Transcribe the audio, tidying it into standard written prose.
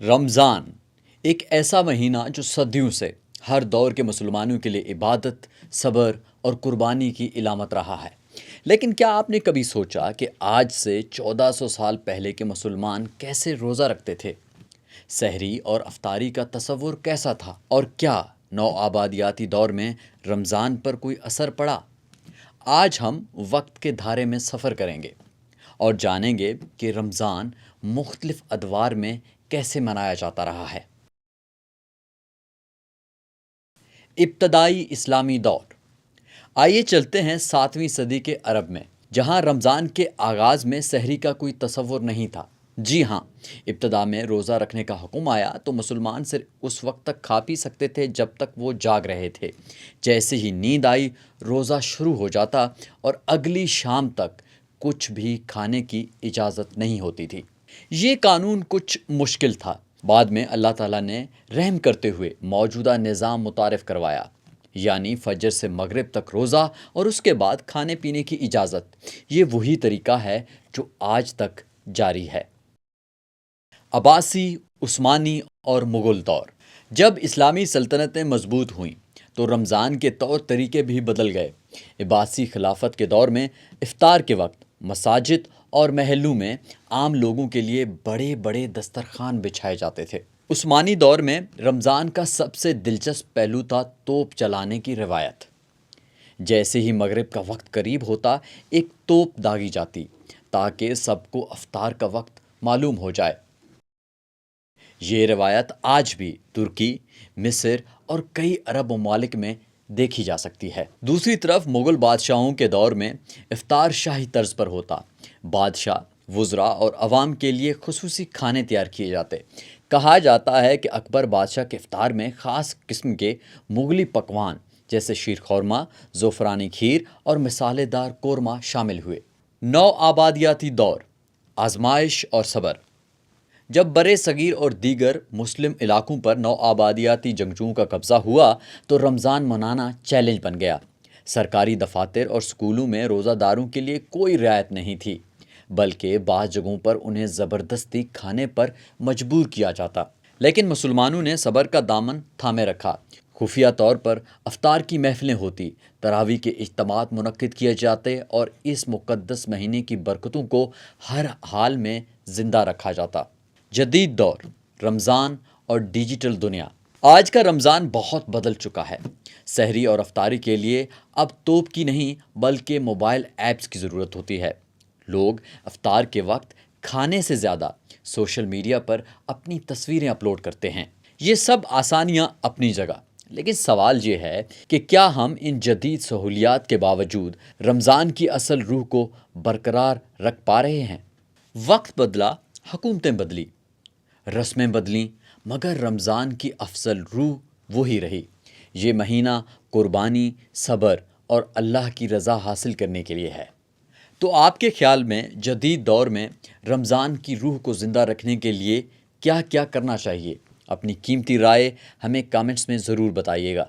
رمضان ایک ایسا مہینہ جو صدیوں سے ہر دور کے مسلمانوں کے لیے عبادت، صبر اور قربانی کی علامت رہا ہے۔ لیکن کیا آپ نے کبھی سوچا کہ آج سے 1400 سال پہلے کے مسلمان کیسے روزہ رکھتے تھے؟ سحری اور افطاری کا تصور کیسا تھا؟ اور کیا نو آبادیاتی دور میں رمضان پر کوئی اثر پڑا؟ آج ہم وقت کے دھارے میں سفر کریں گے اور جانیں گے کہ رمضان مختلف ادوار میں کیسے منایا جاتا رہا ہے۔ ابتدائی اسلامی دور۔ آئیے چلتے ہیں 7ویں صدی کے عرب میں، جہاں رمضان کے آغاز میں سحری کا کوئی تصور نہیں تھا۔ جی ہاں، ابتدا میں روزہ رکھنے کا حکم آیا تو مسلمان صرف اس وقت تک کھا پی سکتے تھے جب تک وہ جاگ رہے تھے۔ جیسے ہی نیند آئی، روزہ شروع ہو جاتا اور اگلی شام تک کچھ بھی کھانے کی اجازت نہیں ہوتی تھی۔ یہ قانون کچھ مشکل تھا۔ بعد میں اللہ تعالیٰ نے رحم کرتے ہوئے موجودہ نظام متعارف کروایا، یعنی فجر سے مغرب تک روزہ اور اس کے بعد کھانے پینے کی اجازت۔ یہ وہی طریقہ ہے جو آج تک جاری ہے۔ عباسی، عثمانی اور مغل دور۔ جب اسلامی سلطنتیں مضبوط ہوئیں تو رمضان کے طور طریقے بھی بدل گئے۔ عباسی خلافت کے دور میں افطار کے وقت مساجد اور محلوں میں عام لوگوں کے لیے بڑے بڑے دسترخوان بچھائے جاتے تھے۔ عثمانی دور میں رمضان کا سب سے دلچسپ پہلو تھا توپ چلانے کی روایت۔ جیسے ہی مغرب کا وقت قریب ہوتا، ایک توپ داغی جاتی تاکہ سب کو افطار کا وقت معلوم ہو جائے۔ یہ روایت آج بھی ترکی، مصر اور کئی عرب ممالک میں دیکھی جا سکتی ہے۔ دوسری طرف مغل بادشاہوں کے دور میں افطار شاہی طرز پر ہوتا۔ بادشاہ، وزراء اور عوام کے لیے خصوصی کھانے تیار کیے جاتے۔ کہا جاتا ہے کہ اکبر بادشاہ کے افطار میں خاص قسم کے مغلی پکوان جیسے شیر خورما، زعفرانی کھیر اور مسالے دار قورمہ شامل ہوئے۔ نو آبادیاتی دور، آزمائش اور صبر۔ جب برِ صغیر اور دیگر مسلم علاقوں پر نو آبادیاتی جنگجوؤں کا قبضہ ہوا تو رمضان منانا چیلنج بن گیا۔ سرکاری دفاتر اور سکولوں میں روزہ داروں کے لیے کوئی رعایت نہیں تھی، بلکہ بعض جگہوں پر انہیں زبردستی کھانے پر مجبور کیا جاتا۔ لیکن مسلمانوں نے صبر کا دامن تھامے رکھا۔ خفیہ طور پر افطار کی محفلیں ہوتی، تراویح کے اجتماعات منعقد کیے جاتے اور اس مقدس مہینے کی برکتوں کو ہر حال میں زندہ رکھا جاتا۔ جدید دور، رمضان اور ڈیجیٹل دنیا۔ آج کا رمضان بہت بدل چکا ہے۔ سحری اور افطاری کے لیے اب توپ کی نہیں بلکہ موبائل ایپس کی ضرورت ہوتی ہے۔ لوگ افطار کے وقت کھانے سے زیادہ سوشل میڈیا پر اپنی تصویریں اپلوڈ کرتے ہیں۔ یہ سب آسانیاں اپنی جگہ، لیکن سوال یہ ہے کہ کیا ہم ان جدید سہولیات کے باوجود رمضان کی اصل روح کو برقرار رکھ پا رہے ہیں؟ وقت بدلا، حکومتیں بدلی، رسمیں بدلیں، مگر رمضان کی افضل روح وہی رہی۔ یہ مہینہ قربانی، صبر اور اللہ کی رضا حاصل کرنے کے لیے ہے۔ تو آپ کے خیال میں جدید دور میں رمضان کی روح کو زندہ رکھنے کے لیے کیا کیا کرنا چاہیے؟ اپنی قیمتی رائے ہمیں کامنٹس میں ضرور بتائیے گا۔